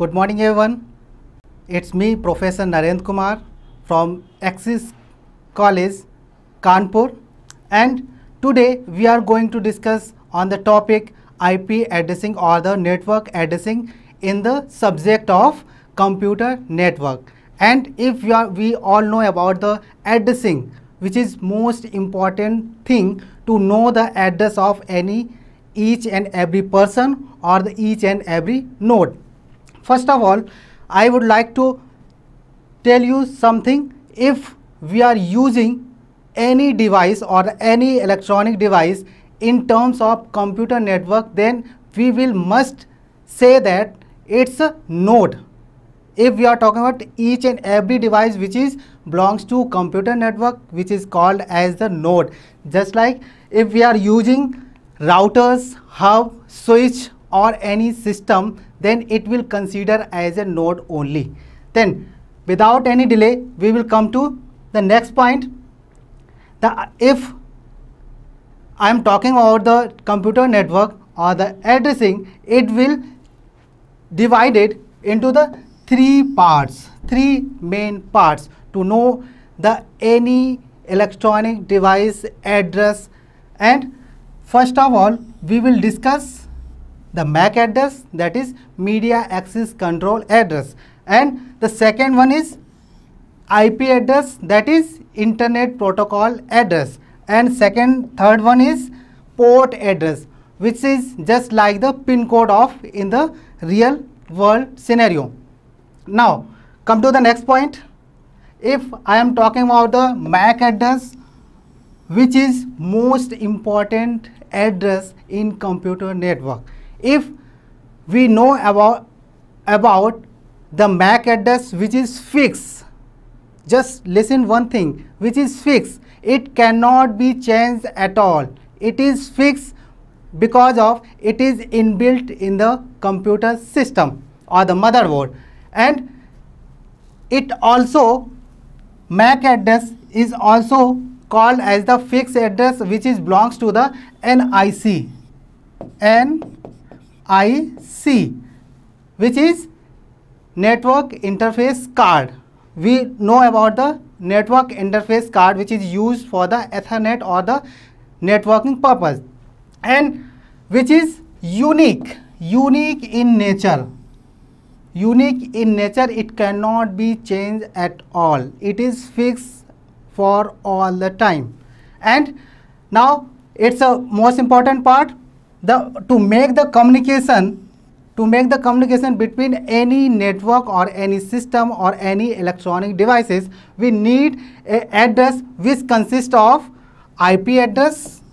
Good morning everyone. It's me Professor Narendra Kumar from Axis College, Kanpur, and today we are going to discuss on the topic IP addressing or the network addressing in the subject of computer network. And if we all know about the addressing, which is most important thing to know the address of each and every person or each and every node. First of all, I would like to tell you something. If we are using any device or any electronic device in terms of computer network, then we will must say that it's a node. If we are talking about each and every device which belongs to computer network, which is called as the node. Just like if we are using routers, hub, switch or any system, then it will consider as a node only. Then without any delay, we will come to the next point. If I am talking about the computer network or the addressing, it will divide it into the three main parts to know the any electronic device address. And first of all, we will discuss the MAC address, that is media access control address, and the second one is IP address, that is internet protocol address, and third one is port address, which is just like the pin code of in the real world scenario. Now come to the next point. If I am talking about the MAC address, which is most important address in computer network. If we know about the MAC address which is fixed, just listen one thing, which is fixed, it cannot be changed at all. It is fixed because of it is inbuilt in the computer system or the motherboard. And it also, MAC address is also called as the fixed address, which belongs to the NIC, which is network interface card. We know about the network interface card, which is used for the Ethernet or the networking purpose, and which is unique in nature. It cannot be changed at all. It is fixed for all the time. And now it's a most important part, to make the communication between any network or any system or any electronic devices, we need an address which consists of IP address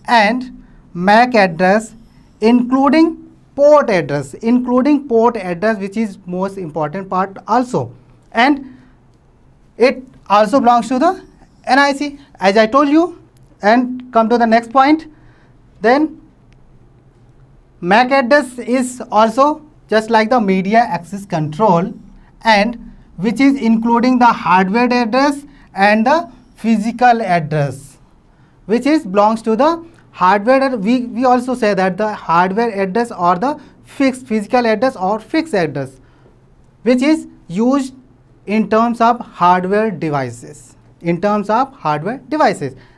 and MAC address, including port address, which is most important part also. And it also belongs to the NIC, as I told you. And come to the next point. Then MAC address is also just like the media access control, and which is including the hardware address and the physical address, which belongs to the hardware. We also say that the hardware address or the physical address or fixed address, which is used in terms of hardware devices.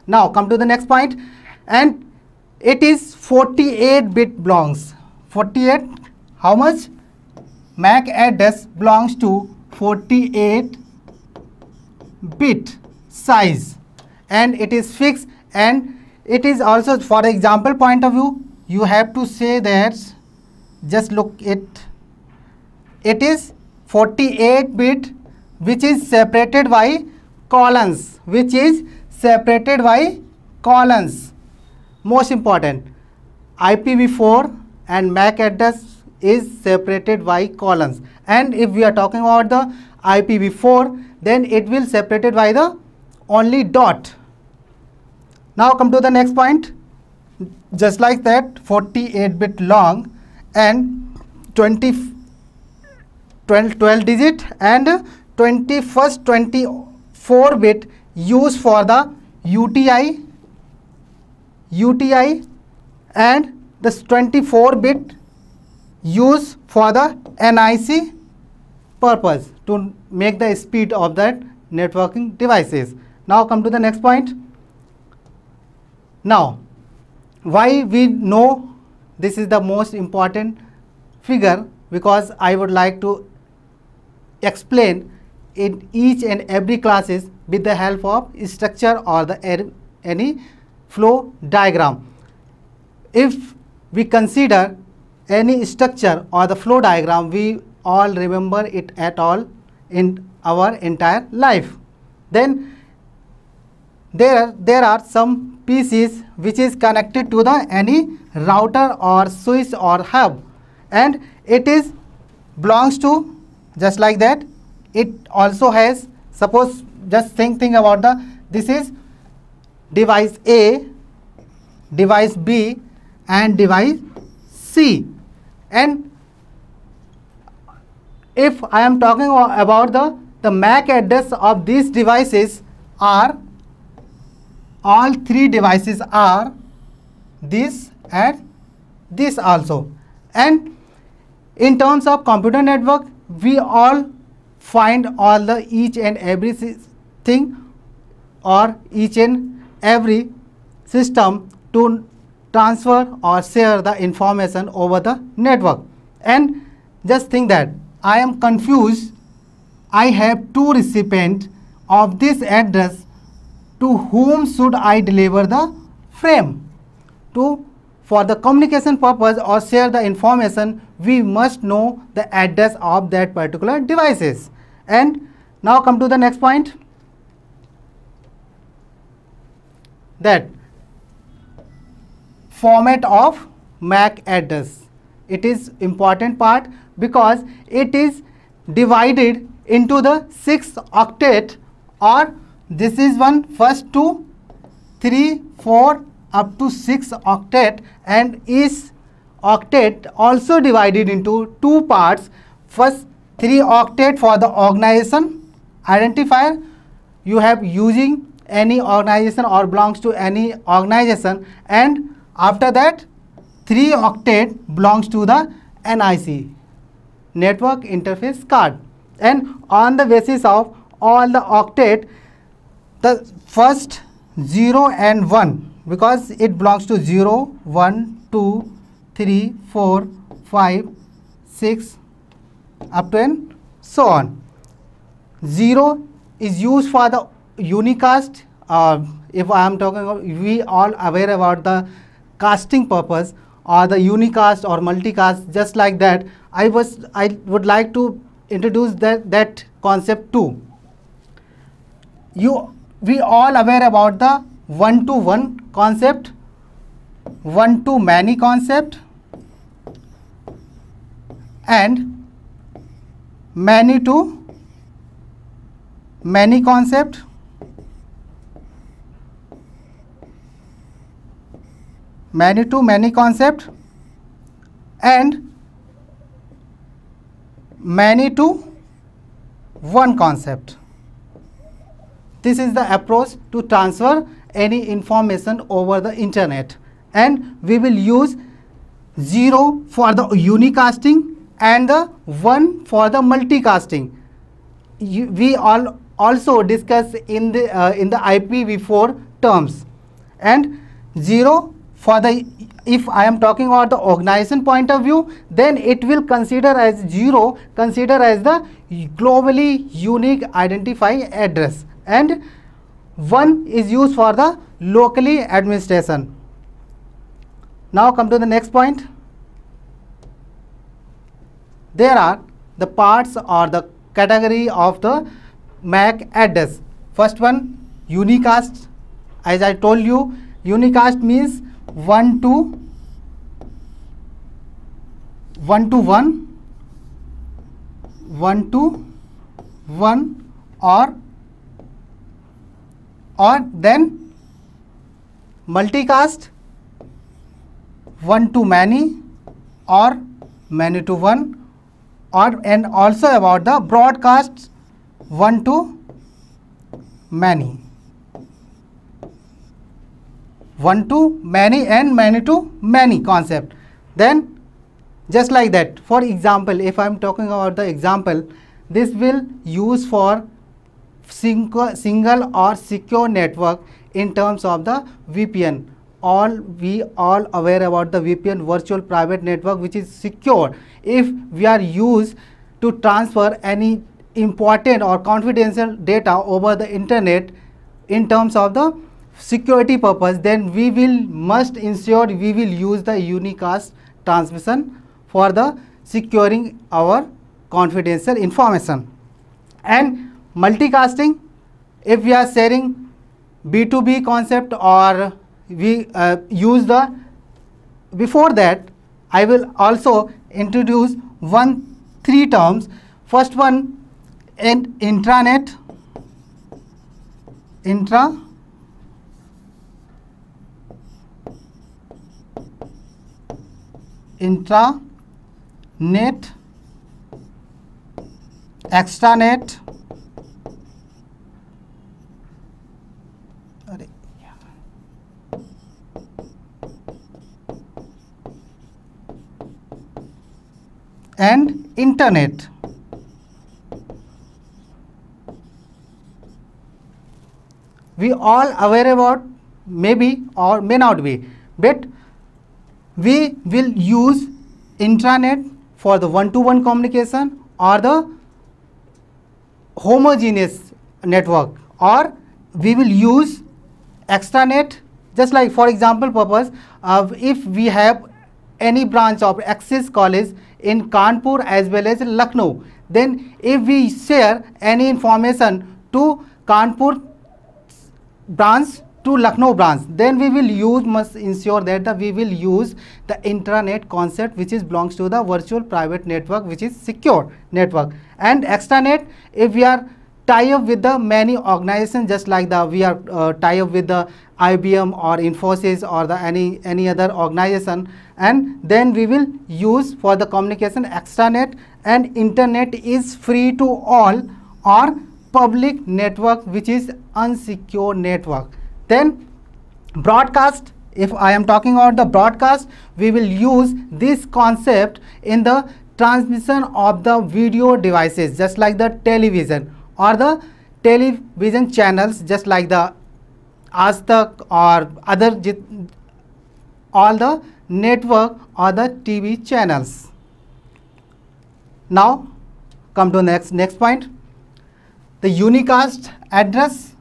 Now come to the next point, and it is 48-bit belongs. 48, how much? MAC address belongs to 48-bit size, and it is fixed. And it is also, for example point of view, you have to say that, just look it is 48-bit, which is separated by colons, Most important, IPv4 and MAC address is separated by colons. And if we are talking about the IPv4, then it will separated by the only dot. Now come to the next point. Just like that, 48-bit long and 12 digit and 24-bit used for the UTI and this 24-bit used for the NIC purpose to make the speed of that networking devices. Now come to the next point. Now, why we know this is the most important figure? Because I would like to explain in each and every classes with the help of structure or the any flow diagram. If we consider any structure or the flow diagram, we all remember it at all in our entire life. Then there are some pieces which is connected to the any router or switch or hub, and it is belongs to just like that. It also has, suppose just think about the, this is device A, device B and device C, and if I am talking about the MAC address of these devices are, all three devices are this and this also. And in terms of computer network, we all find all the each and every thing or each and every system to transfer or share the information over the network. And just think that I am confused, I have two recipients of this address, to whom should I deliver the frame? For the communication purpose or share the information, we must know the address of that particular devices. And now come to the next point, that format of MAC address. It is important part because it is divided into the 6 octet, or this is one first 2, 3, 4 up to 6 octet, and each octet also divided into 2 parts. First 3 octet for the organization identifier, you have using any organization or belongs to any organization, and after that 3 octet belongs to the NIC, network interface card. And on the basis of all the octet, the first 0 and 1, because it belongs to 0, 1, 2, 3, 4, 5, 6 up to and so on. 0 is used for the unicast. If I am talking about, we all aware about the casting purpose or the unicast or multicast, just like that. I would like to introduce that concept too. We all aware about the one-to-one concept, one-to-many concept, and many-to-many concept, many-to-many concept, and many-to-one concept. This is the approach to transfer any information over the internet, and we will use 0 for the unicasting and the 1 for the multicasting. We all also discuss in the IPv4 terms. And 0 for the, if I am talking about the organization point of view, then it will consider as 0, consider as the globally unique identifying address, and 1 is used for the locally administration. Now come to the next point. There are the parts or the category of the MAC address. First one, unicast. As I told you, unicast means 1 to 1, 1 to 1, or then multicast, 1 to many or many to 1, or and also about the broadcast, 1 to many, 1 to many and many to many concept. Then just like that. For example, if I am talking about the example, this will use for single or secure network in terms of the VPN. We all aware about the VPN, virtual private network, which is secure. If we are used to transfer any important or confidential data over the internet in terms of the security purpose, then we will must ensure we will use the unicast transmission for the securing our confidential information. And multicasting, if we are sharing B2B concept, or we use the, before that I will also introduce three terms. First one, intranet, extranet, and internet. We all aware about, maybe or may not be, but we will use intranet for the one-to-one communication or the homogeneous network, or we will use extranet, just like for example purpose, if we have any branch of Axis College in Kanpur as well as Lucknow, then if we share any information to Kanpur branch to Lucknow branch, then we will must ensure that we will use the intranet concept, which is belongs to the virtual private network, which is secure network. And extranet, if we are tie up with the many organizations, just like we are tie up with the IBM or Infosys or the any other organization, and then we will use for the communication extranet. And internet is free to all or public network, which is unsecure network. Then broadcast, if I am talking about the broadcast, we will use this concept in the transmission of the video devices, just like the television or the television channels, just like the Aaj Tak or other all the network or the TV channels. Now come to next point, the unicast address.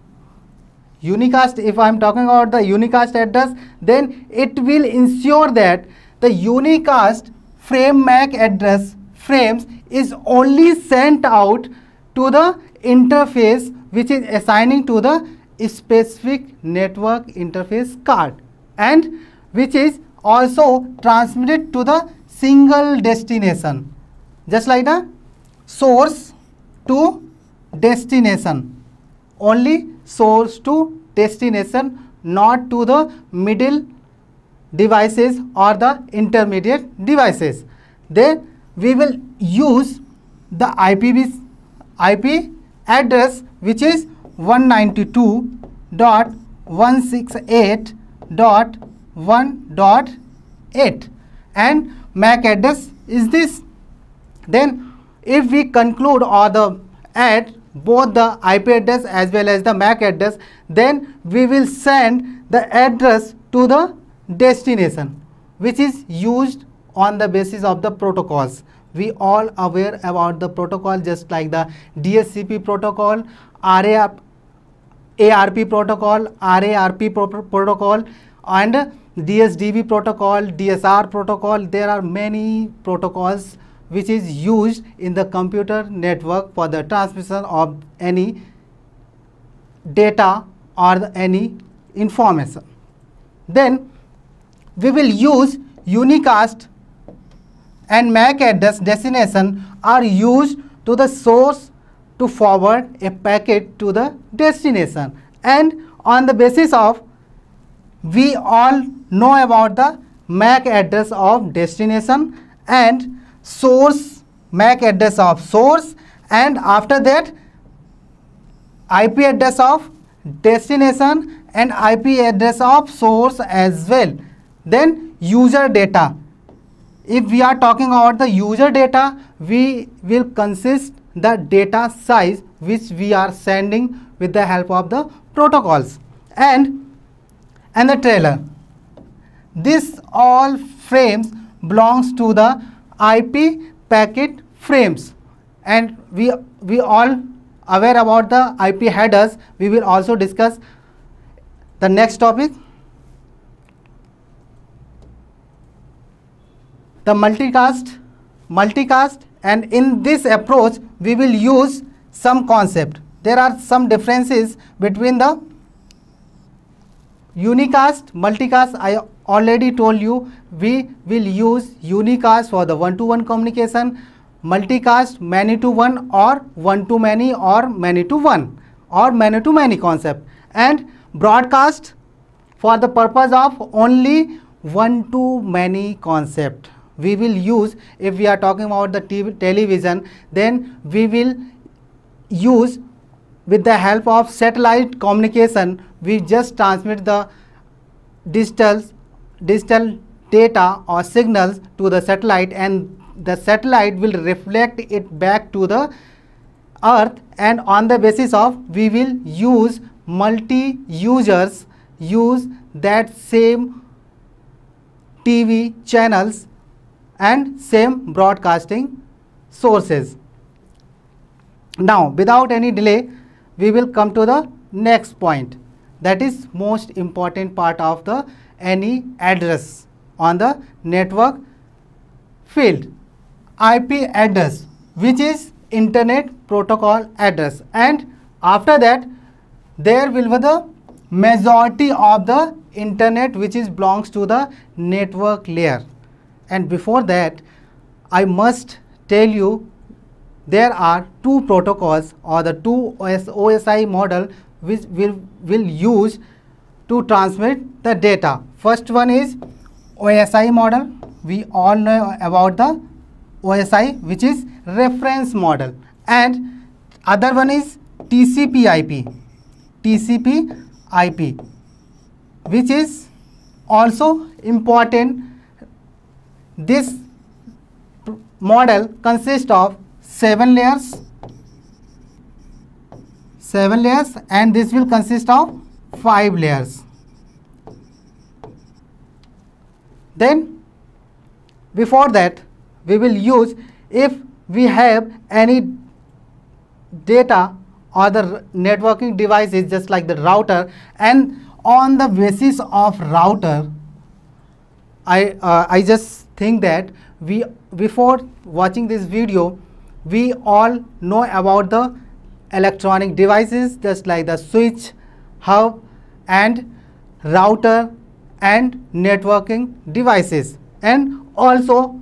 Unicast, if I am talking about the unicast address, then it will ensure that the unicast frame MAC address frames is only sent out to the interface which is assigning to the specific network interface card, and which is also transmitted to the single destination, just like the source to destination, only source to destination, not to the middle devices or the intermediate devices. Then we will use the IP address, which is 192.168.1.8, and MAC address is this. Then if we conclude or add both the IP address as well as the MAC address, then we will send the address to the destination, which is used on the basis of the protocols. We all aware about the protocol, just like the DHCP protocol, ARP protocol, RARP protocol, and DSDV protocol, DSR protocol. There are many protocols which is used in the computer network for the transmission of any data or any information. Then we will use unicast and MAC address destination are used to the source to forward a packet to the destination, and on the basis of, we all know about the MAC address of destination and source, MAC address of source, and after that IP address of destination and IP address of source as well. Then user data, If we are talking about the user data, we will consist the data size which we are sending with the help of the protocols, and the trailer. This all frames belongs to the IP packet frames, and we all aware about the IP headers. We will also discuss the next topic, the multicast, and in this approach we will use some concept. There are some differences between the unicast, multicast. I already told you we will use unicast for the one-to-one communication, multicast many-to-one or one-to-many or many-to-one or many-to-many concept, and broadcast for the purpose of only one-to-many concept. We will use, if we are talking about the television, then we will use with the help of satellite communication. We just transmit the digital data or signals to the satellite, and the satellite will reflect it back to the earth, and on the basis of we will use multi-users use that same TV channels and same broadcasting sources. Now, without any delay, we will come to the next point, that is most important part of the any address on the network field, IP address, which is internet protocol address. And after that there will be the majority of the internet which is belongs to the network layer. And before that, I must tell you there are two protocols or the two OSI model which will use to transmit the data. First one is OSI model. We all know about the OSI, which is reference model, and other one is TCP/IP, which is also important. This model consists of 7 layers, and this will consist of 5 layers. Then before that we will use, if we have any data or the networking devices just like the router, and on the basis of router, I just think that we, before watching this video, we all know about the electronic devices just like the switch, hub, and router and networking devices, and also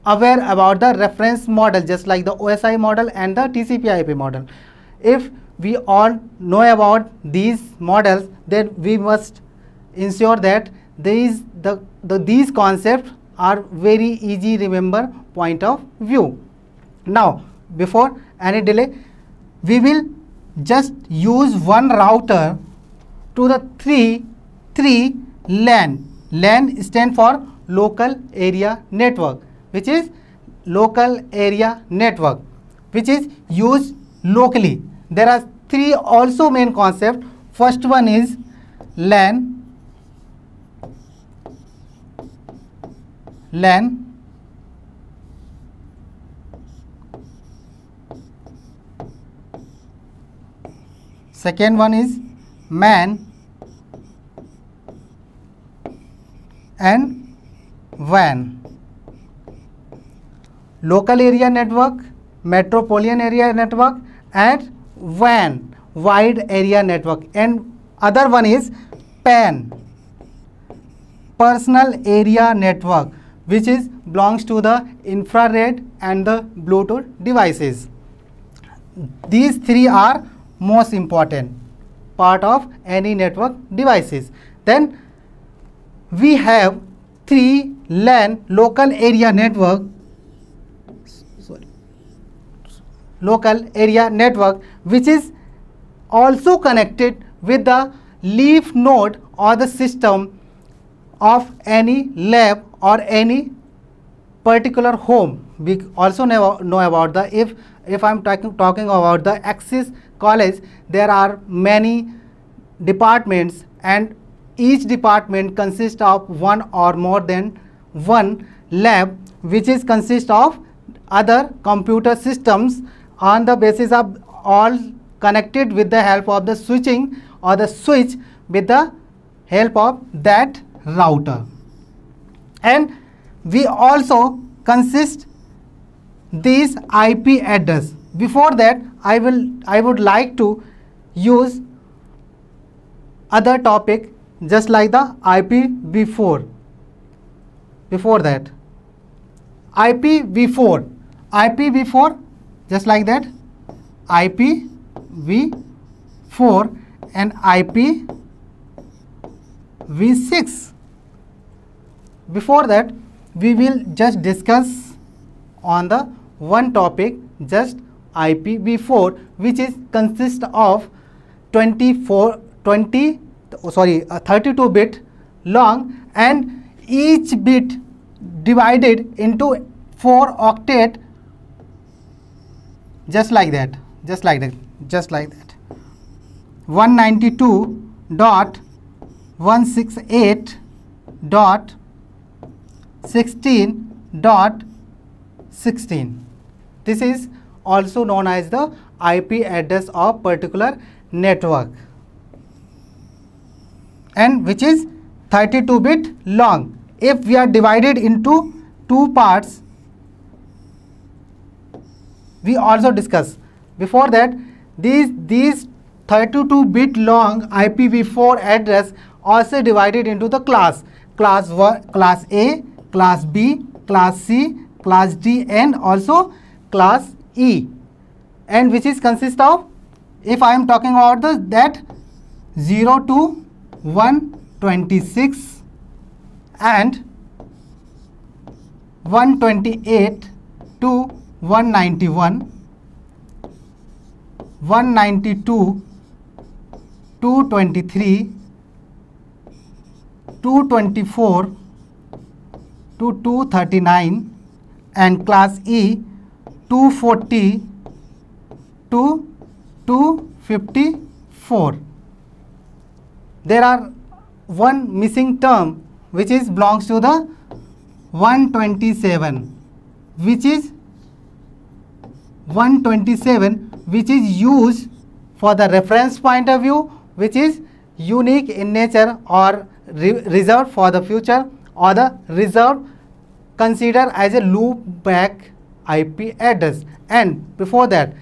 aware about the reference model just like the OSI model and the TCP/IP model. If we all know about these models, then we must ensure that these concepts are very easy remember point of view. Now, before any delay, we will just use one router to the three LAN. LAN stands for local area network, which is local area network, which is used locally. There are 3 also main concepts. First one is LAN. Second one is MAN, and WAN. Local area network, metropolitan area network, and WAN, wide area network. And other one is PAN, personal area network, which is belongs to the infrared and the Bluetooth devices. These 3 are most important part of any network devices. Then we have 3 LAN, local area network, which is also connected with the leaf node or the system of any lab or any particular home. We also know about the, if I'm talking about the Axis College, there are many departments, and each department consists of one or more than one lab, which is consist of other computer systems on the basis of all connected with the help of the switching or the switch with the help of that router. And we also consist these IP address. Before that, I would like to use other topic just like the IPv4. Before that, IPv4 just like that, IPv4 and IPv6. Before that, we will just discuss on the one topic, just IPv4, which is consist of 32 bit long, and each bit divided into 4 octet, just like that. 192.168.16.16. This is also known as the IP address of particular network, and which is 32 bit long. If we are divided into 2 parts, we also discuss. Before that, these 32 bit long IPv4 address also divided into the class 1, class A, class B, class C, class D, and also class E, and which is consist of, if I am talking about that 0 to 126 and 128 to 191, 192, 223, 224 to 239, and class E 240 to 254. There are one missing term which is belongs to the 127, which is 127, which is used for the reference point of view, which is unique in nature or reserved for the future, or the reserved considered as a loop back IP address. And before that,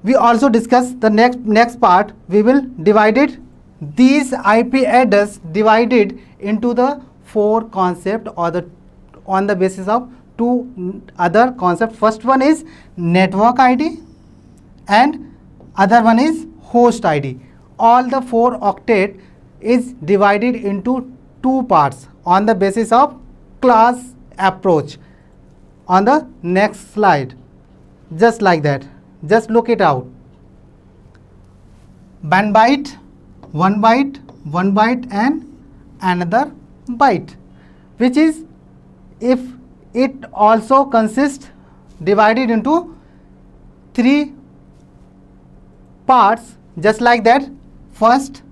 we also discuss the next part. We will divide it, these IP address divided into the 4 concept, or the on the basis of 2 other concept. First one is network ID and other one is host ID. All the 4 octet is divided into 2 parts on the basis of class approach. On the next slide, just like that, just look it out. One byte, one byte, one byte, and another byte, which is, if it also consists divided into 3 parts, just like that, first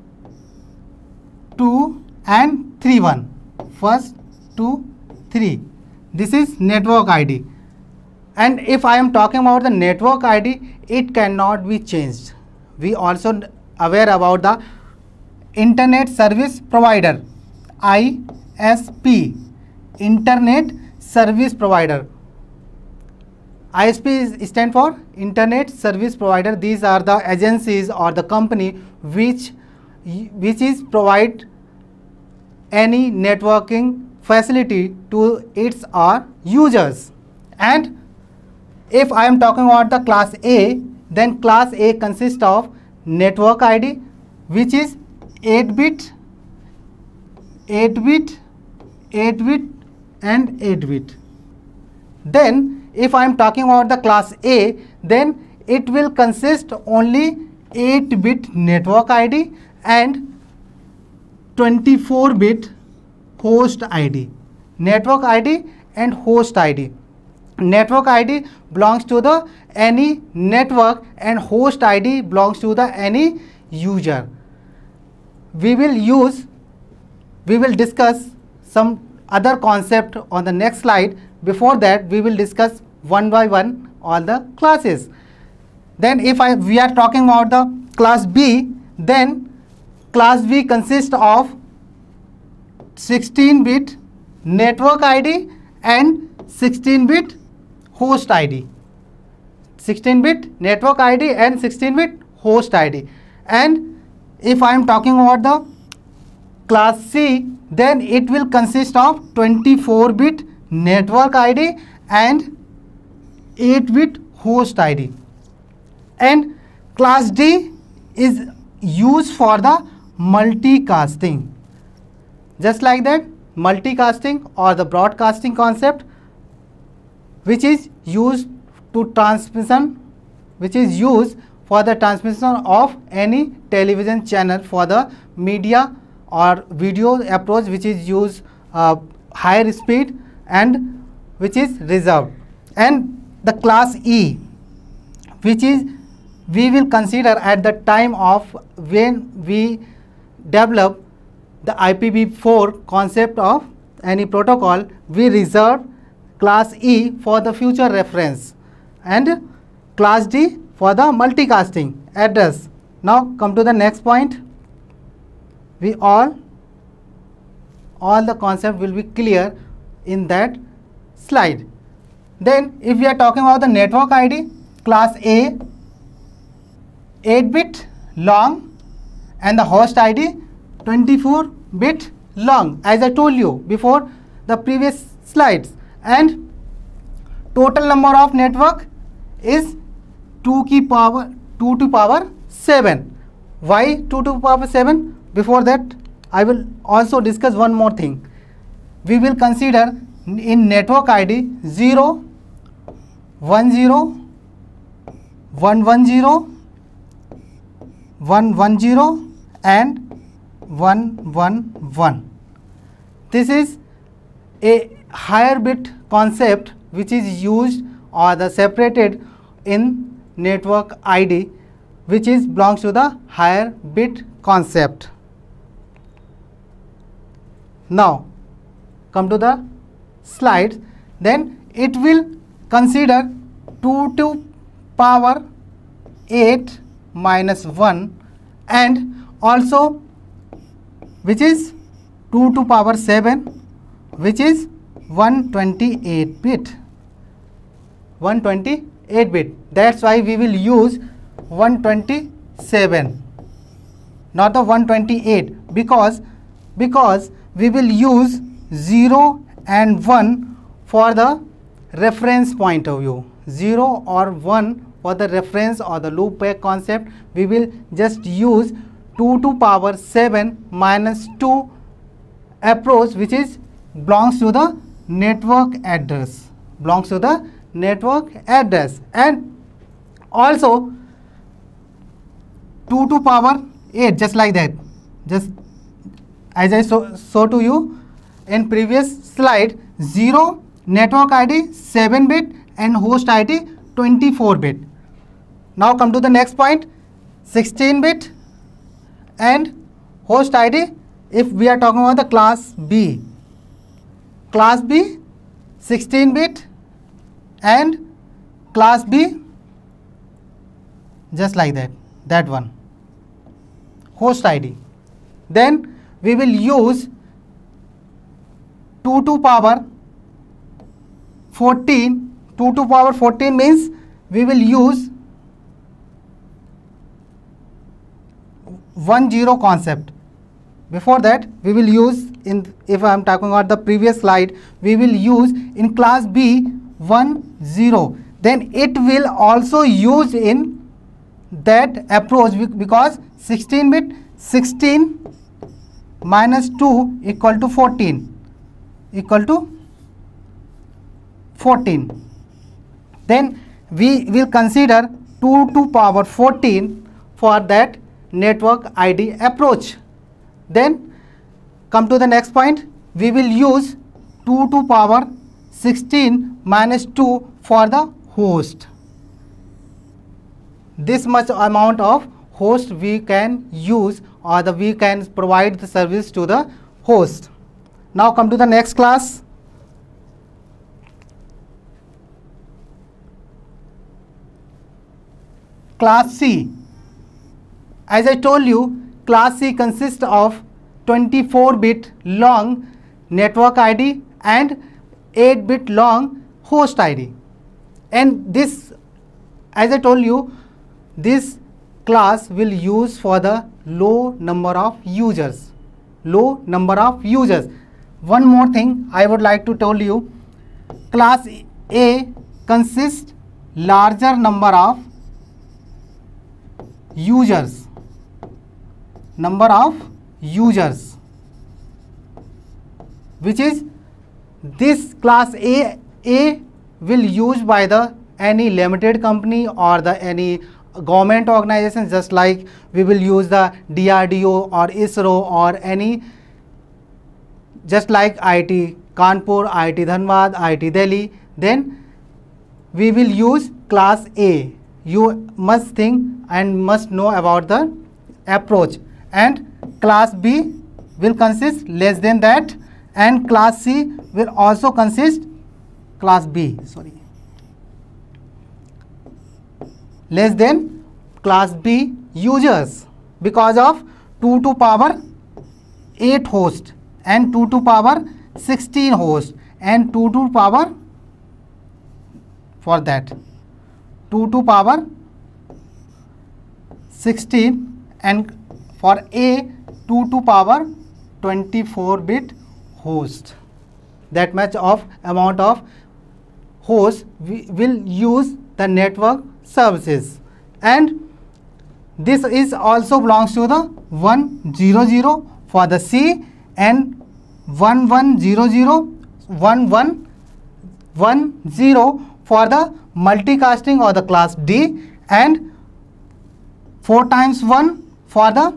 2 and 3 1, first 2 3. This is network ID. And if I am talking about the network ID, it cannot be changed. We also aware about the Internet Service Provider, ISP, Internet Service Provider. ISP stand for Internet Service Provider. These are the agencies or the company which is provide any networking facility to its or users. And if I am talking about the class A, then class A consists of network ID, which is 8-bit, 8-bit, 8-bit, and 8-bit. Then if I am talking about the class A, then it will consist only 8-bit network ID and 24-bit host ID. Network ID and host ID. Network ID belongs to the any network and host ID belongs to the any user. We will discuss some other concept on the next slide. Before that, we will discuss one by one all the classes. Then if we are talking about the class B, then class B consists of 16-bit network ID and 16-bit host ID. 16-bit network ID and 16-bit host ID. And if I am talking about the class C, then it will consist of 24-bit network ID and 8-bit host ID. And class D is used for the multicasting. Just like that, multicasting or the broadcasting concept, which is used to transmission, which is used for the transmission of any television channel for the media or video approach, which is used higher speed and which is reserved. And the class E, which is we will consider at the time of when we develop the IPv4 concept of any protocol, we reserve class E for the future reference and class D for the multicasting address. Now come to the next point. We all the concept will be clear in that slide. Then if we are talking about the network ID, class A 8-bit long and the host ID 24-bit long, as I told you before the previous slides. And total number of network is 2 to the power 7. Why 2 to the power 7? Before that, I will also discuss one more thing. We will consider in network ID 0, 10, 110, 110 and 111. This is a higher bit concept which is used or the separated in network ID, which is belongs to the higher bit concept. Now come to the slides. Then it will consider 2 to power 8 minus 1 and also which is 2 to power 7, which is 128 bit. 128 bit. That's why we will use 127, not the 128, because we will use 0 and 1 for the reference point of view. 0 or 1 for the reference or the loop back concept. We will just use 2 to power 7 minus 2 approach, which is belongs to the network address, and also 2 to power 8, just like that, just as I show to you in previous slide. 0 network ID 7-bit and host ID 24-bit. Now come to the next point. 16-bit and host ID. If we are talking about the class B 16-bit and class B just like that one, host ID. Then we will use 2 to power 14. 2 to power 14 means we will use 10 concept. Before that, we will use in, if I am talking about the previous slide, we will use in class B 10. Then it will also use in that approach, because 16-bit 16 minus 2 equal to 14, Then we will consider 2 to power 14 for that network ID approach. Then come to the next point. We will use 2 to power 16 minus 2 for the host. This much amount of host we can use, or we can provide the service to the host. Now come to the next class. Class C. As I told you, Class C consists of 24-bit long network ID and 8-bit long host ID. And this, as I told you, this class will use for the low number of users. Low number of users. One more thing I would like to tell you, Class A consists larger number of users. Number of users, which is this Class A will used by the any limited company or the any government organization, just like we will use the DRDO or ISRO or any, just like IIT Kanpur, IIT Dhanbad, IIT Delhi. Then we will use Class A. You must think and must know about the approach. And Class B will consist less than that, and Class C will also consist less than Class B users, because of 2 to power 8 host and 2 to power 16 host and 2 to power, for that 2 to power 16, and for A 2 to power 24-bit host. That much of amount of host we will use the network services. And this is also belongs to the 100 for the C and 1100 1110 for the multicasting or the Class D, and 4 times 1 for the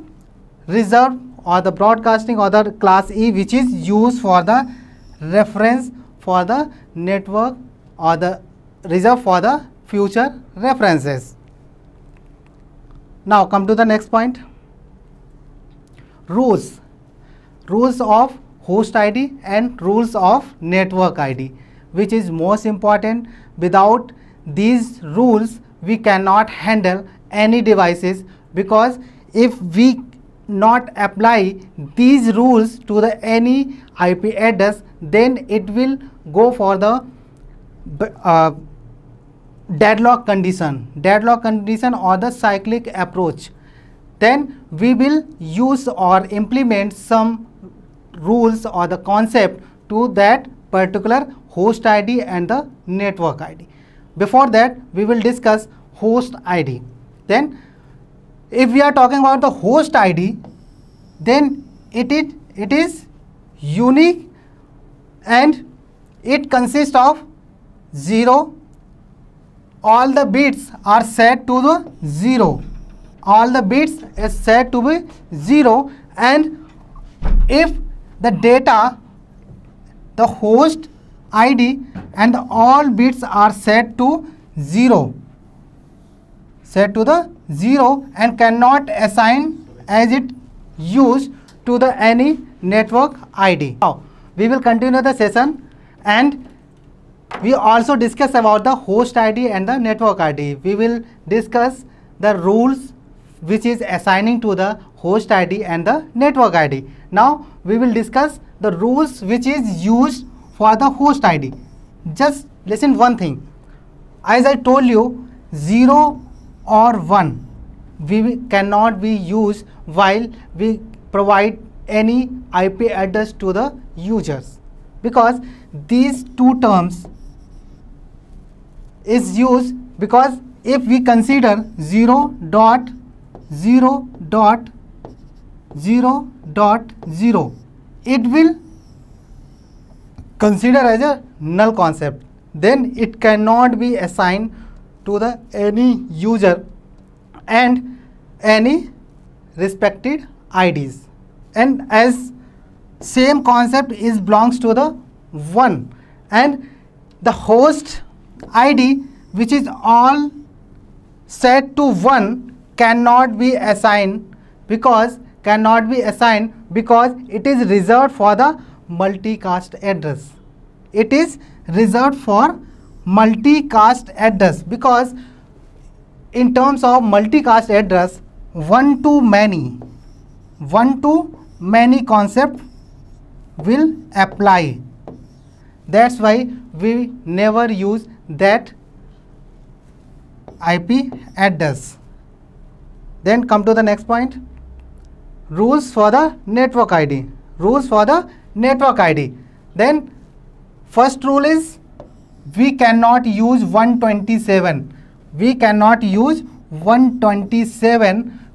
reserve or the broadcasting or the Class E, which is used for the reference for the network or the reserve for the future references. Now come to the next point. Rules of host ID and rules of network ID, which is most important. Without these rules we cannot handle any devices, because if we not apply these rules to the any IP address, then it will go for the deadlock condition or the cyclic approach. Then we will use or implement some rules or the concept to that particular host ID and the network ID. Before that, we will discuss host ID. Then if we are talking about the host ID, then it is unique and it consists of 0. All the bits are set to the 0. All the bits is set to be 0, and if the data, the host ID and all bits are set to 0, and cannot assign as it used to the any network ID. Now we will continue the session, and we also discuss about the host ID and the network ID. We will discuss the rules which is assigning to the host ID and the network ID. Now we will discuss the rules which is used for the host ID. Just listen one thing. As I told you, 0 or 1 we cannot be used while we provide any IP address to the users, because these two terms is used, because if we consider 0.0.0.0, it will consider as a null concept. Then it cannot be assigned to the any user and any respected IDs. And as same concept is belongs to the 1, and the host ID which is all set to 1 cannot be assigned because it is reserved for the multicast address. It is reserved for multicast address because in terms of multicast address, one to many concept will apply. That's why we never use that IP address. Then come to the next point. Rules for the network ID. Then first rule is we cannot use 127.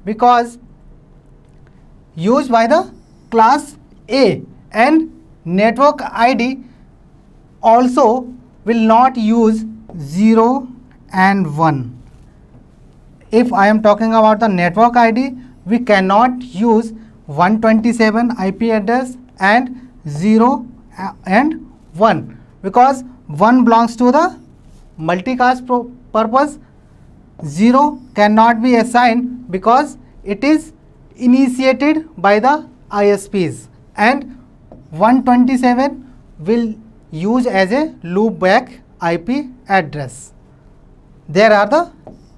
Because used by the class A, and network ID also will not use 0 and 1. If I am talking about the network ID, we cannot use 127 IP address and 0 and 1 because 1 belongs to the multicast purpose. 0 cannot be assigned because it is initiated by the ISPs, and 127 will use as a loopback IP address. There are the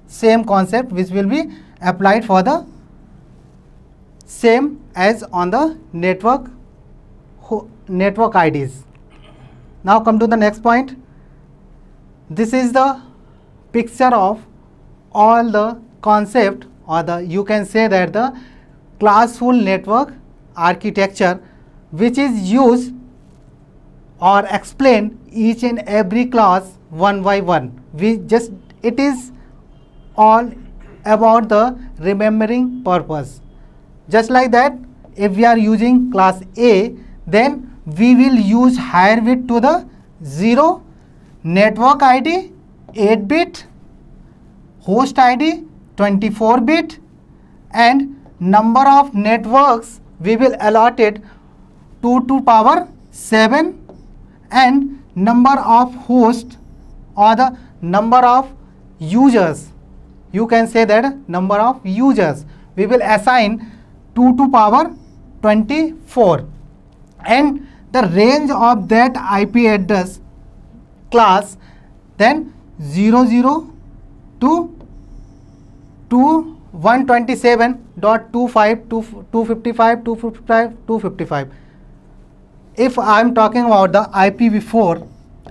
same concept which will be applied for the same as on the network IDs. Now come to the next point. This is the picture of all the concept, or the you can say that the classful network architecture which is used or explain each and every class one by one. It is all about the remembering purpose. Just like that, if we are using class A, then we will use higher bit to the 0, network ID 8-bit, host ID 24-bit, and number of networks we will allot it 2 to power 7, and number of hosts or the number of users, you can say that number of users we will assign 2 to power 24, and the range of that IP address class then 00 to 127.25.255.255. If I am talking about the IPv4,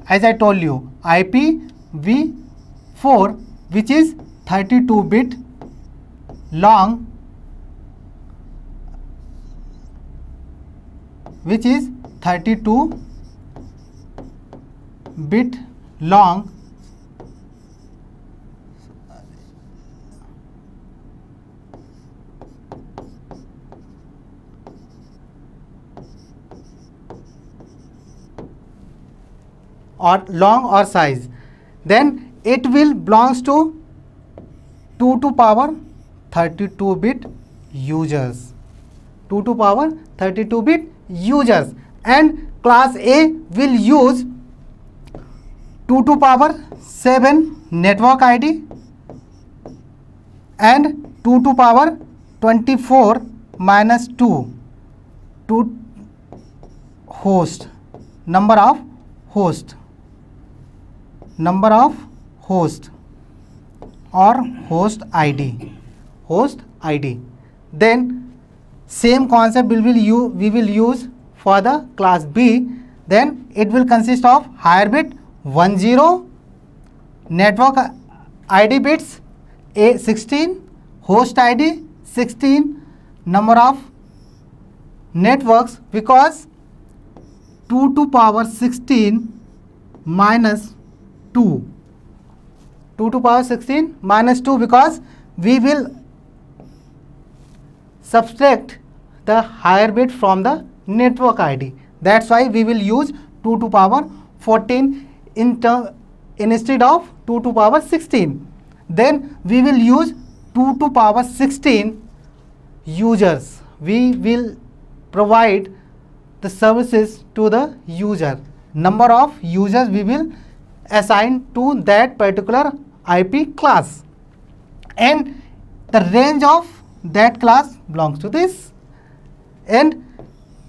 as I told you, IPv4 which is 32-bit long, or long or size, then it will belongs to 2 to power 32-bit users. 2 to power 32-bit users, and class A will use 2 to power 7 network ID and 2 to power 24 minus 2 to host, number of host or host ID. Then same concept we will use for the class B. Then it will consist of higher bit 10, network ID bits 16, host ID 16, number of networks, because 2 to power 16 minus 2, 2 to power 16 minus 2, because we will subtract the higher bit from the network ID. That's why we will use 2 to power 14 instead of 2 to power 16. Then we will use 2 to power 16 users. We will provide the services to the user. Number of users we will assigned to that particular IP class, and the range of that class belongs to this. And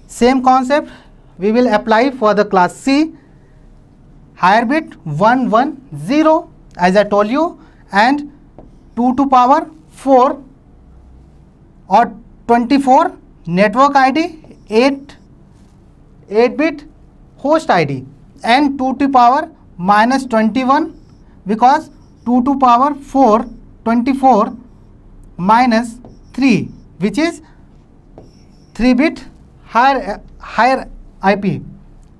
same concept we will apply for the class C. Higher bit 110 as I told you, and 2 to power 4 or 24 network ID, 8 bit host ID, and 2 to power minus 21, because 2 to power 4 24 minus 3, which is 3 bit higher IP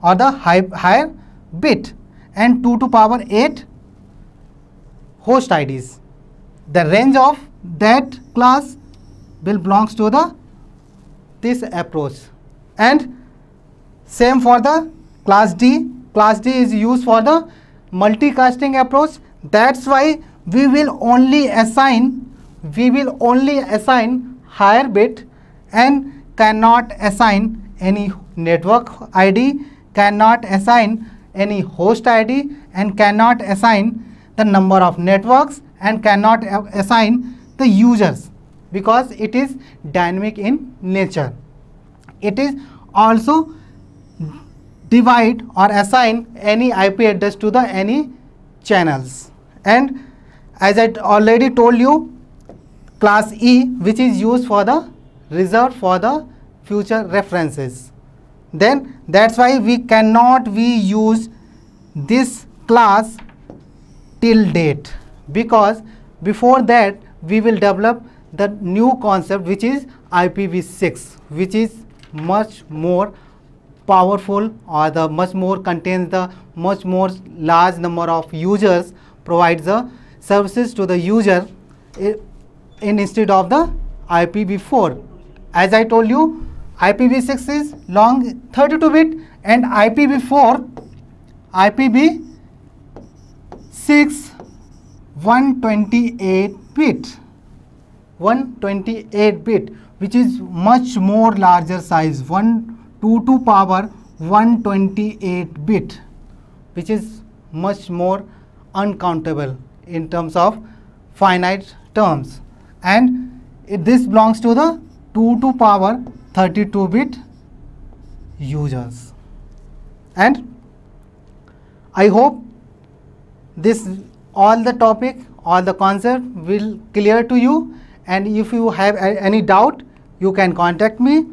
or the higher bit, and 2 to power 8 host IDs. The range of that class will belongs to this approach. And same for the class D. Class D is used for the multicasting approach. That's why we will only assign higher bit and cannot assign any network ID, cannot assign any host ID, and cannot assign the number of networks, and cannot assign the users, because it is dynamic in nature. It is also divide or assign any IP address to the any channels. And as I already told you, class E, which is used for the reserved for the future references. Then that's why we cannot use this class till date, because before that we will develop the new concept, which is IPv6, which is much more powerful, or the much more contains the much more large number of users, provides the services to the user instead of the IPv4. As I told you, IPv6 is long 32 bit, and IPv6 128 bit, which is much more larger size, 2 to power 128 bit, which is much more uncountable in terms of finite terms, and this belongs to the 2 to power 32 bit users. And I hope this all the topic, all the concept will clear to you, and if you have any doubt, you can contact me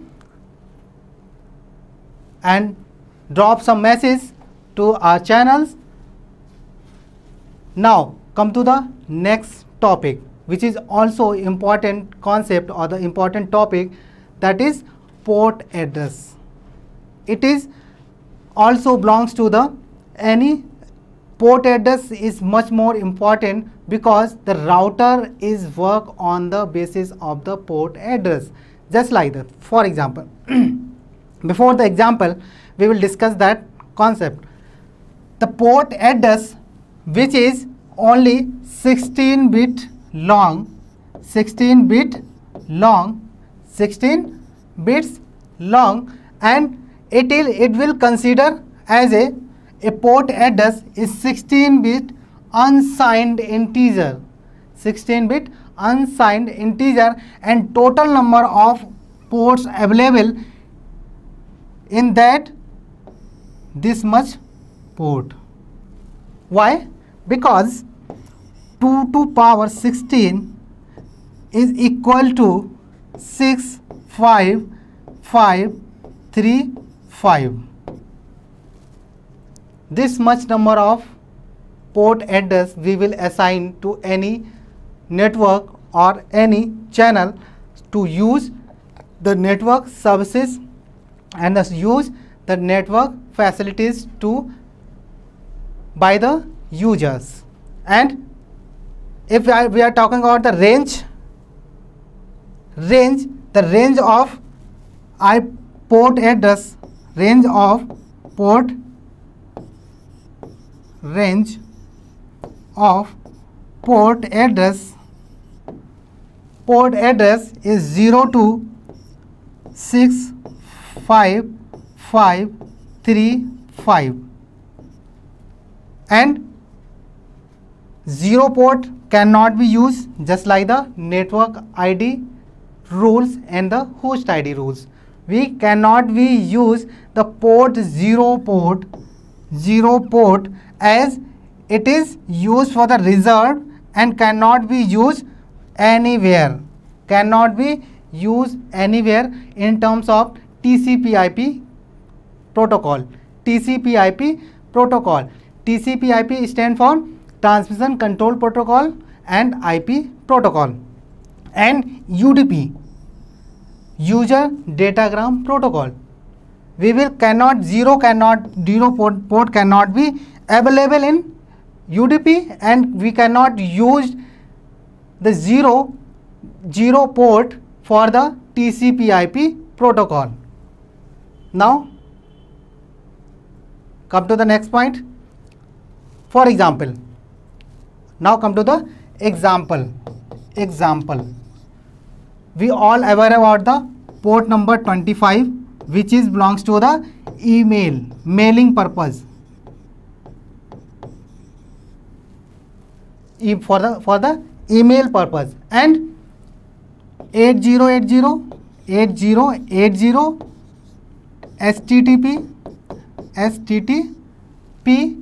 and drop some message to our channels. Now come to the next topic, which is also important concept or the important topic, that is port address. It is also belongs to the any port address is much more important, because the router is work on the basis of the port address, just like that. For example, before the example we will discuss that concept. The port address, which is only 16 bit long, 16 bits long, and it will consider as a port address is 16 bit unsigned integer, 16 bit unsigned integer, and total number of ports available in that this much port. Why? Because 2 to power 16 is equal to 65535. This much number of port address we will assign to any network or any channel to use the network services and thus use the network facilities to by the users. And if we are talking about the range, the range of port address, range of port address is 0 to 65535, and zero port cannot be used, just like the network ID rules and the host ID rules. We cannot be use the zero port as it is used for the reserved and cannot be used anywhere, in terms of TCP/IP protocol. TCP/IP stand for Transmission Control Protocol and IP Protocol, and UDP, User Datagram Protocol. Zero port cannot be available in UDP, and we cannot use the zero port for the TCP/IP protocol. Now come to the next point. For example, now come to the example. We all aware about the port number 25, which is belongs to the mailing purpose. For the email purpose, and 8080 STTP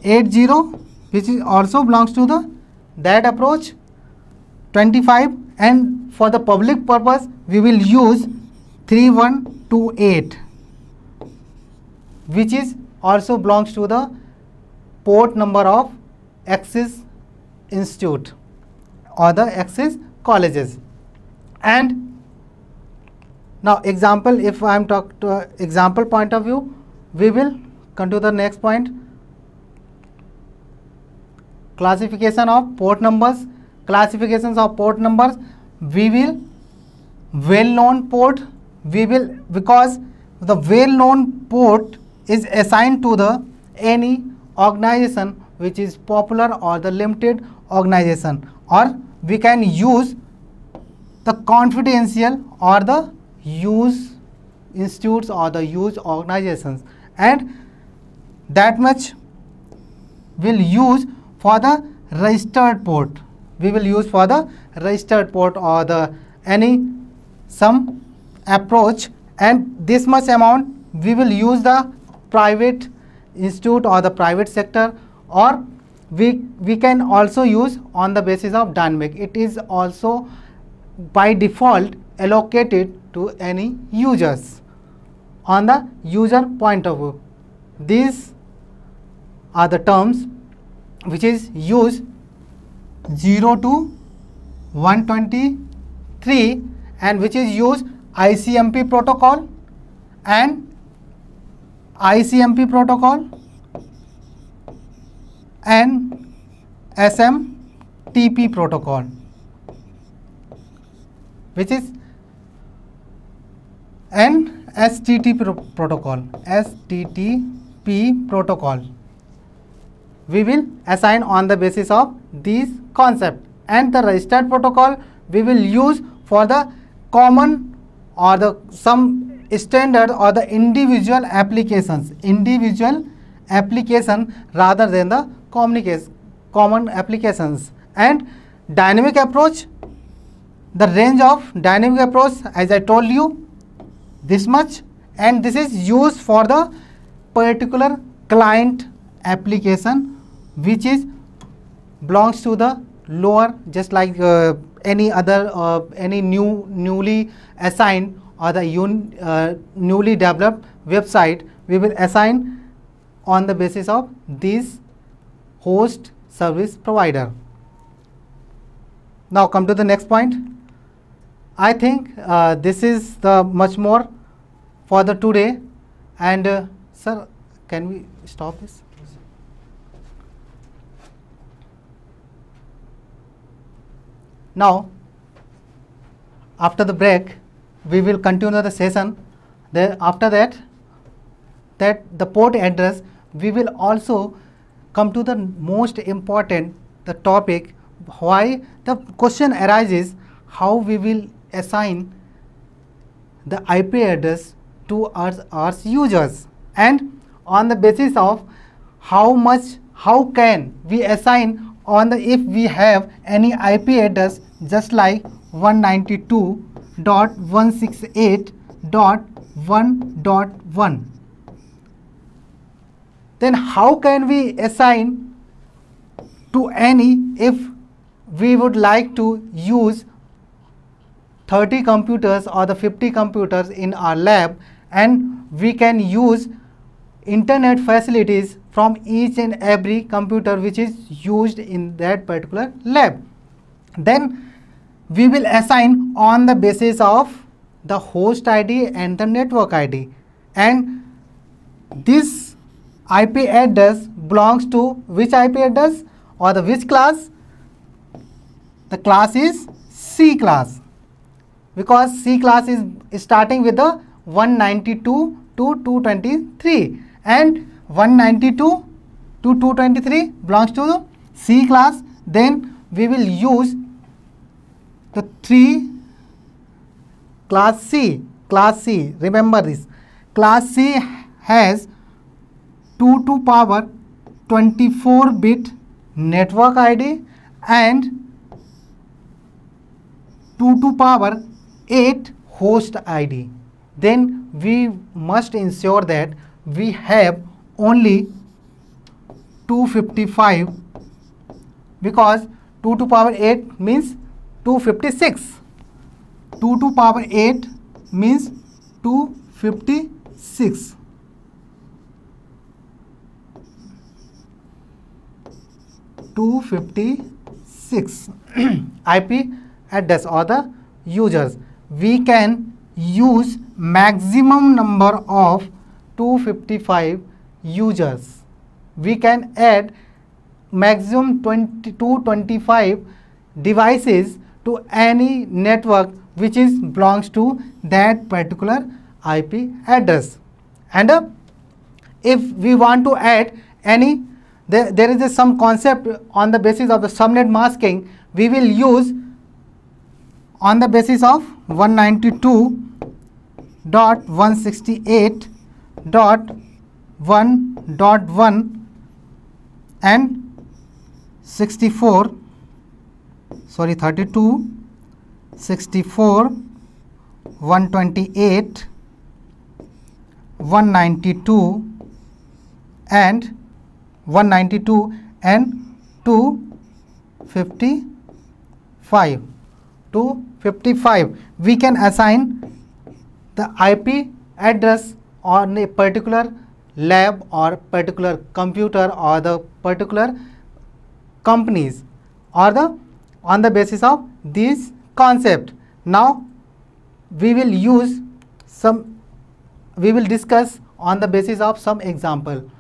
80, which is also belongs to the that approach 25, and for the public purpose we will use 3128, which is also belongs to the port number of Axis Institute or the Axis colleges. And now example, if I am talk to example point of view, we will come to the next point. Classifications of port numbers. We will well-known port. Because the well-known port is assigned to the any organization which is popular or the limited organization, or we can use the confidential or the use institutes or the use organizations, and that much will use for the registered port. We will use for the registered port or the some approach, and this much amount we will use the private institute or the private sector, or we can also use on the basis of dynamic. It is also by default allocated to any users on the user point of view. These are the terms which is used 0 to 123, and which is used ICMP protocol and SMTP protocol, which is and STTP protocol. We will assign on the basis of these concepts, and the registered protocol we will use for the common or the some standard or the individual application rather than the common applications. And dynamic approach, the range of dynamic approach, as I told you, this much, and this is used for the particular client application which is belongs to the lower, just like any other any newly assigned or the newly developed website. We will assign on the basis of this host service provider. Now come to the next point. I think this is the much more for the today, and sir, can we stop this? Now after the break we will continue the session. Then after that the port address, we will also come to the most important the topic, why the question arises, how we will assign the IP address to our users, and on the basis of how can we assign on the if we have any IP address just like 192.168.1.1, then how can we assign to any if we would like to use 30 computers or the 50 computers in our lab, and we can use internet facilities from each and every computer which is used in that particular lab. Then we will assign on the basis of the host ID and the network ID, and this IP address belongs to which IP address or the which class? The class is C class, because C class is starting with the 192 to 223, and 192 to 223 belongs to the C class. Then we will use the 3 class C. Class C, remember this, class C has 2 to power 24 bit network ID and 2 to power 8 host ID. Then we must ensure that we have only 255, because 2 to power 8 means 256. 2 to power 8 means 256. IP address or the users. We can use maximum number of 255 users. We can add maximum 225 devices to any network which is belongs to that particular IP address. And if we want to add any, there is some concept on the basis of the subnet masking. We will use on the basis of 192.168.1.1 and 32, 64, 128, 192 and 255. We can assign the IP address on a particular lab or particular computer or the particular companies or on the basis of this concept. Now we will discuss on the basis of some example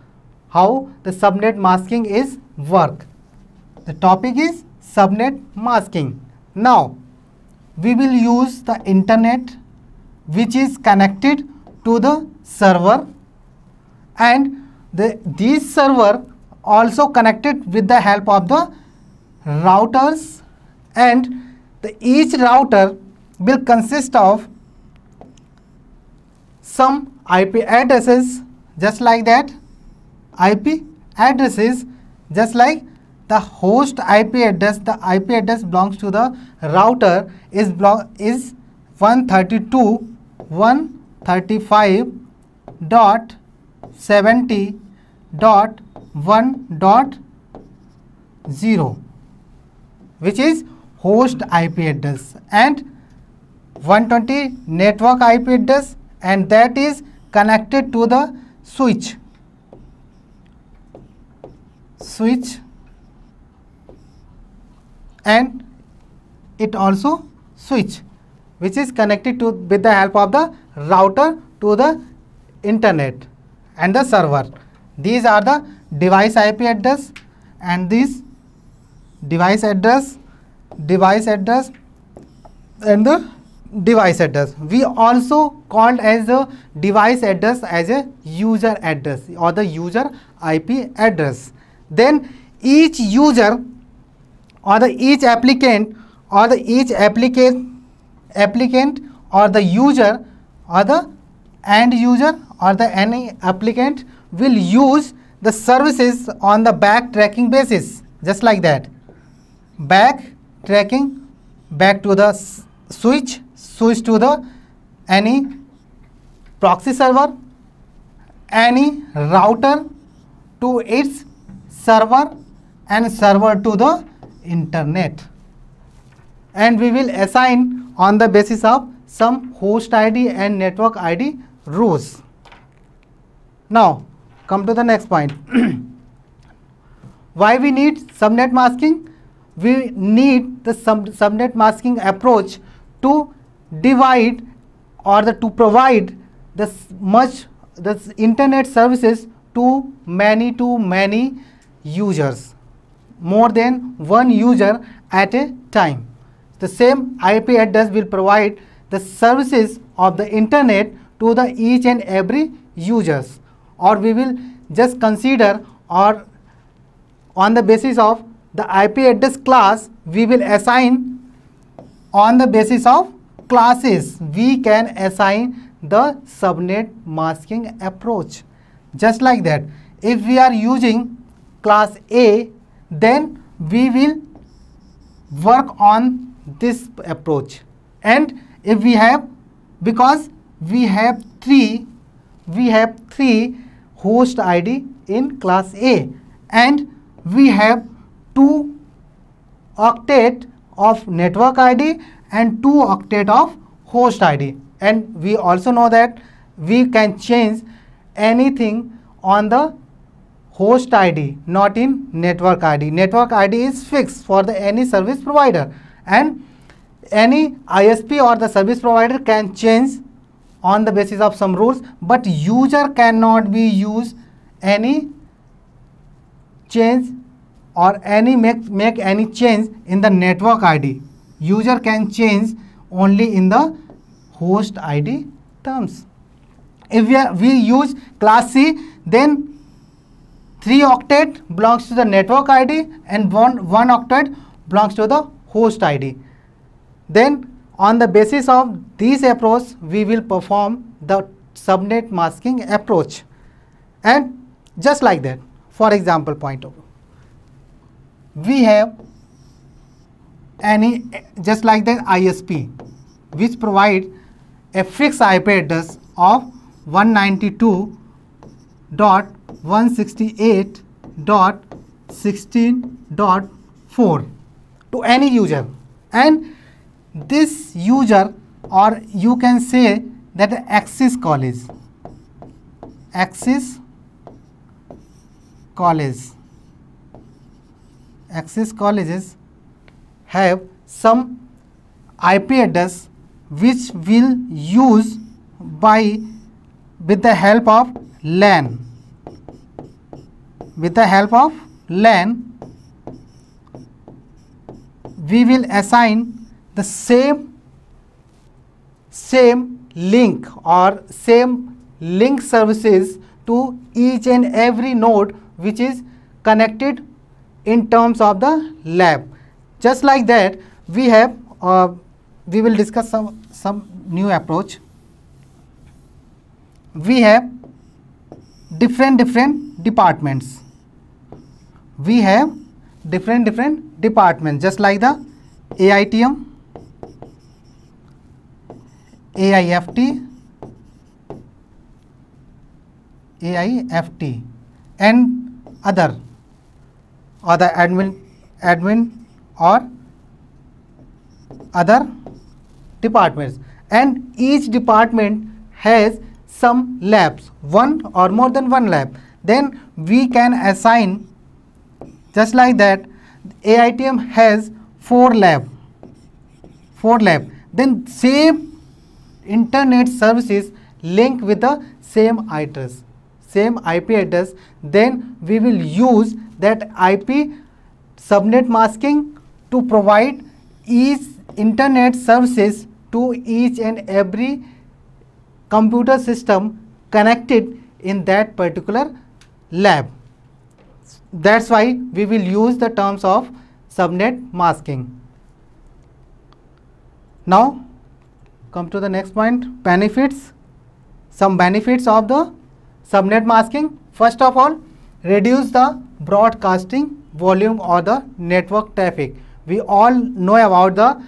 how the subnet masking is work. The topic is subnet masking. Now we will use the internet which is connected to the server, and these server also connected with the help of the routers, and each router will consist of some IP addresses just like that. IP addresses just like the host IP address, the IP address belongs to the router is 132.170.1.0, which is host IP address, and 120 network IP address, and that is connected to the switch and it also switch which is connected to with the help of the router to the internet and the server. These are the device IP address, and this device address and the device address. We also called as a device address as a user address or the user IP address. Then each user or the each applicant or the each applicant or the user or the end user or the any applicant will use the services on the backtracking basis just like that. back tracking back to the switch to the any proxy server, any router to its server, and server to the internet, and we will assign on the basis of some host ID and network ID rows. Now come to the next point. Why we need subnet masking? We need the subnet masking approach to divide or to provide the internet services to many users, more than one user at a time. The same IP address will provide the services of the internet to the each and every users, or we will just consider, or on the basis of the IP address class we will assign on the basis of classes. We can assign the subnet masking approach. Just like that, if we are using class A, then we will work on this approach. And if we have, because we have three host ID in class A, and we have 2 octet of network ID and 2 octet of host ID, and we also know that we can change anything on the host ID, not in network ID. Network ID is fixed for the any service provider, and any ISP or the service provider can change on the basis of some rules, but user cannot be use any change or any make any change in the network ID. User can change only in the host ID terms. If we use class C, then 3 octet belongs to the network ID and 1 octet belongs to the host ID. Then on the basis of this approach we will perform the subnet masking approach. And just like that, for example point of view, we have any, just like that, ISP which provide a fixed IP address of 192.168.16.4 to any user, and this user, or you can say that access colleges have some IP address which will use with the help of LAN. With the help of LAN, we will assign the same link or same link services to each and every node which is connected in terms of the lab. Just like that, we have we will discuss some new approach. We have different departments. We have different departments, just like the AITM, AIFT, and other admin or other departments, and each department has some labs, one or more than one lab. Then we can assign, just like that, AITM has 4 lab. Then same internet services link with the same address, same IP address. Then we will use that IP subnet masking to provide each internet services to each and every computer system connected in that particular lab. That's why we will use the terms of subnet masking. Now come to the next point, benefits. Some benefits of the subnet masking. First of all, reduce the broadcasting volume or the network traffic. we all know about the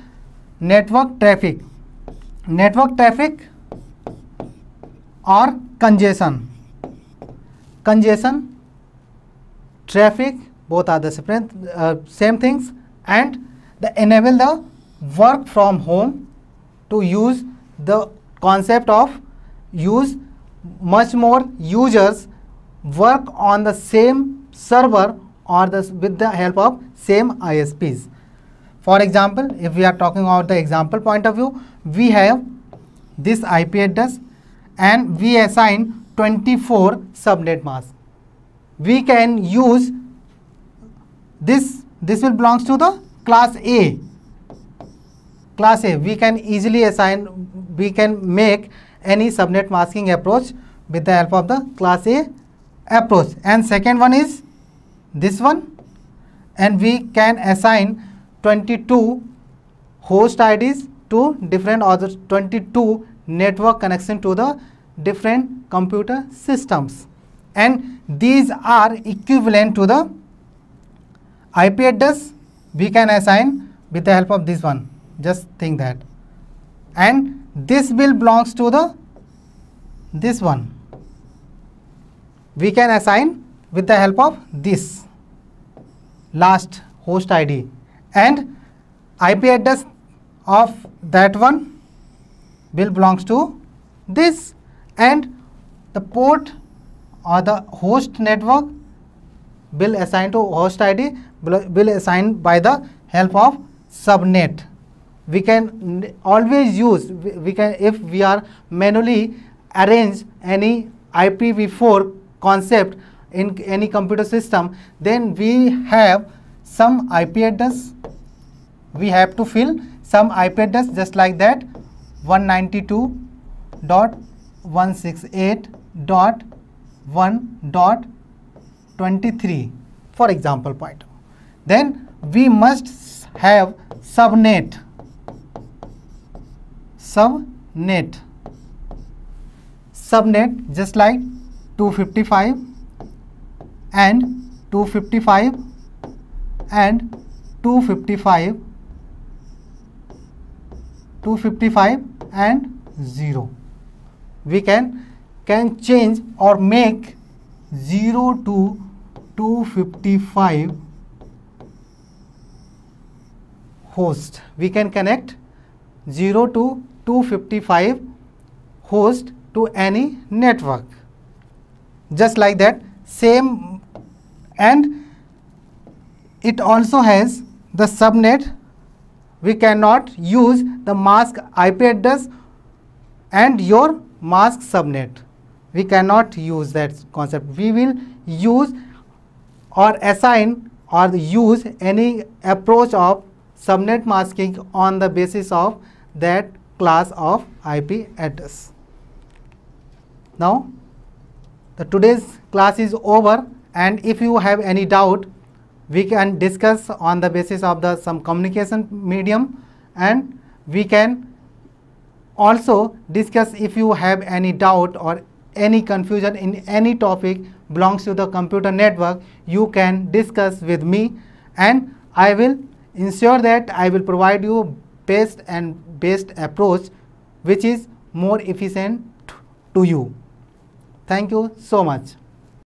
network traffic. Network traffic or congestion. Congestion, traffic, both are the same things, and they enable the work from home to use the concept of use much more users work on the same server or with the help of same ISPs. For example, if we are talking about the example point of view, we have this IP address and we assign 24 subnet masks. We can use this will belongs to the class A. Class A, we can easily assign, we can make any subnet masking approach with the help of the class A approach. And second one is this one, and we can assign 22 host IDs to different other 22 network connection to the different computer systems, and these are equivalent to the IP address we can assign with the help of this one. Just think that. And this will belongs to the this one. We can assign with the help of this last host ID, and IP address of that one will belongs to this, and the port or the host network will assign to host ID will assign by the help of subnet. We can always use, we can, if we are manually arrange any IPv4 concept in any computer system, then we have some IP address, we have to fill some IP address just like that, 192.168.1.23 for example point. Then we must have subnet just like 255 and 255 and 255 and 0. We can change or make 0 to 255 host. We can connect 0 to 255 host to any network. Just like that, same, and it also has the subnet. We cannot use the mask IP address and your mask subnet. We cannot use that concept. We will use or assign or use any approach of subnet masking on the basis of that class of IP address. Now, today's class is over, and if you have any doubt, we can discuss on the basis of some communication medium, and we can also discuss if you have any doubt or any confusion in any topic belongs to the computer network. You can discuss with me, and I will ensure that I will provide you best approach which is more efficient to you. Thank you so much.